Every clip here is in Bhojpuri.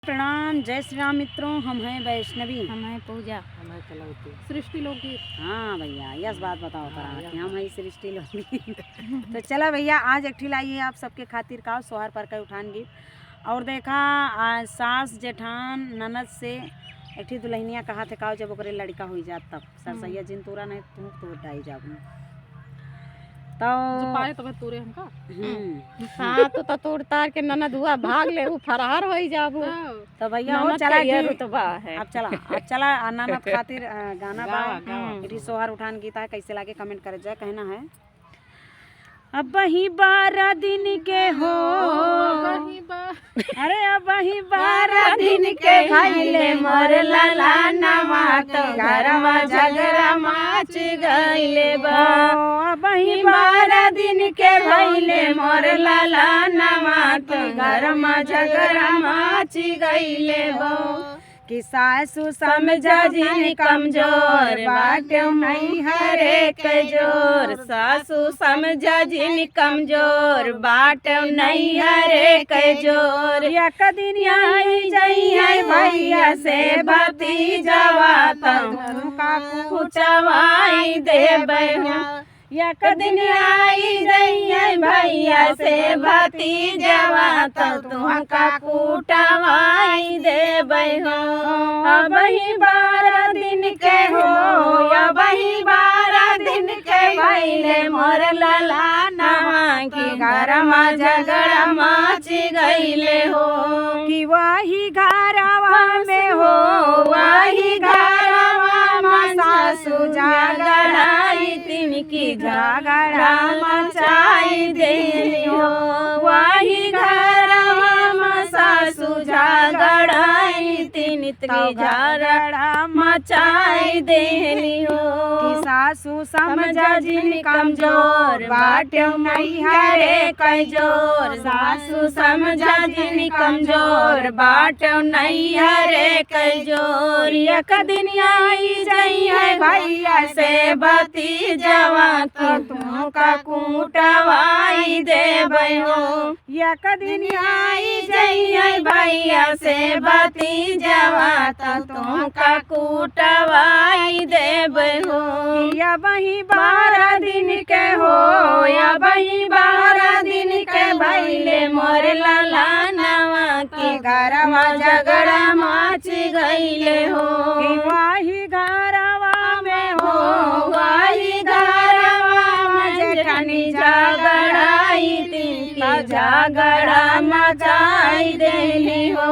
प्रणाम, जय श्री राम मित्रों। हम हैं वैष्णवी, हम हैं पूजा, हम हैं कलौती, सृष्टि लोकगीत। हाँ भैया, यस बात बताओ करा कि हम हैं सृष्टि लोग। तो चला भैया, आज एक लाइए आप सबके खातिर का सोहर पर का उठान गीत। और देखा आज सास जेठान ननद से एक दुल्हनिया कहा थे का जब ओकरे लड़का हो जात तब सरसैया जिन तोरा नहीं तुम तो उठाई जाबू तो पाए तो तोरे हमका हाँ तो तोड़ तार के ननद हुआ भाग ले फरार हो जाबू। तो भैया हो चला कि रुतबा है। अब चला ननद खातिर गाना बा सोहर उठान गीता है, कैसे लागे कमेंट करे जाए। कहना है अब ही 12 दिन के हो, अरे अब ही 12 दिन के भइले मोर लाला नवा तो घर में झगड़ा मच गइले बा। अब ही 12 दिन के भइले मोर लाला नवा तो घर में झगड़ा मच गइले बा। कि सासु समझा जिन कमजोर बाटे नहीं हरे के जोर, सासु समझा जिन कमजोर बाटे नहीं हरे के जोर। एक दिन आई जाई है भैया से बाती जवा तुमका पूछवाई देबै। एक दिन आई जाई है भैया से बाती जवा तुमका कूटवाई देबै हो। अब ही 12 दिन के हो, अब ही 12 दिन के भइले मोर लाला नवा की घर में झगड़ा मच गइले हो। कि वही घरवा में हो, वही घरवा में सासु झगड़ाई तिनकी झगड़ा मचाई देली हो। वही घरवा में सासु झगड़ाई तिनकी झगड़ा मचाई देली हो। कि सासु समझा जिन कमजोर बाटे नहीं हरे के जोर, सासु समझा जिन कमजोर बाटे नहीं हरे के जोर। एक दिन आई जाई है भैया से बाती जवा तुमका कूटवाई देबै हो। एक दिन आई जाई है भैया से बाती जवा तुमका कूटवाई देबै हो। या वही 12 दिन के हो, या वही 12 दिन के भइले मोर लाला नवा के घरवा झगड़ा मच गइले हो। वही घरवा में हो, वही घरवा में जेठानी झगड़ाई तिनकी झगड़ा मचाई देली हो।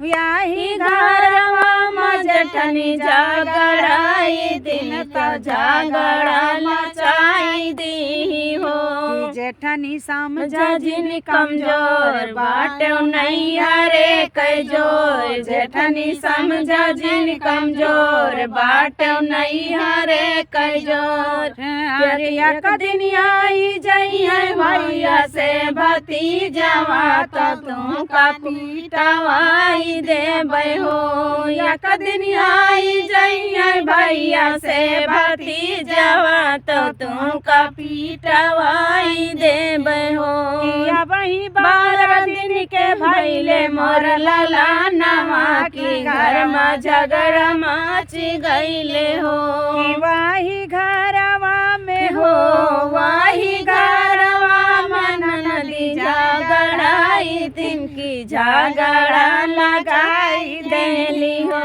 यही घरवा में जेठानी झगड़ाई तिनका झगड़ा मचाई दी हो। जेठानी समझा जिन कमजोर बाटे नहीं हरे के जोर, जेठानी समझा जिन कमजोर बाटे नहीं हरे के जोर। एक दिन आई जाई है भैया से भती जवा तुमका पीटवाई देबै हो। एक दिन आई जाई है भैया से भती जवा तुमका पीटवाई देबै हो। या वही 12 दिन के भइले मोर लाला नवा की घर में झगड़ा मच गइले हो। वही घरवा में हो, वही घरवा में ननदी झगड़ाई तिनकी झगड़ा लगाई देली हो।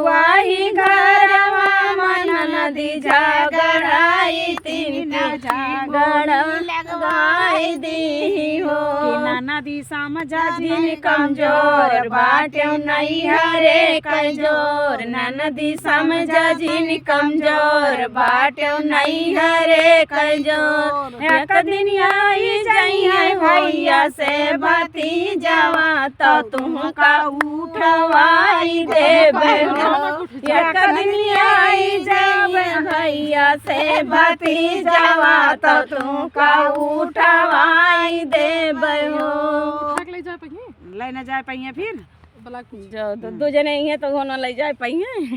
वही घरवा में ननदी झगड़ाई तिनकी झगड़ा लगाई दी हो। कि ननदी समझा जिन कमजोर बाटे नहीं हरे के जोर, ननदी समझा जिन कमजोर बाटे नहीं हरे के जोर। एक दिन आई जाई है भैया से बाती जवा तुमका उठवाई देबै हो। एक दिन आई जाई भैया से बाती जवा तुमका उठवाई देबै हो। ले न जाए पहिए फिर जो दो जने हैं तो होना ले जाए पहिए।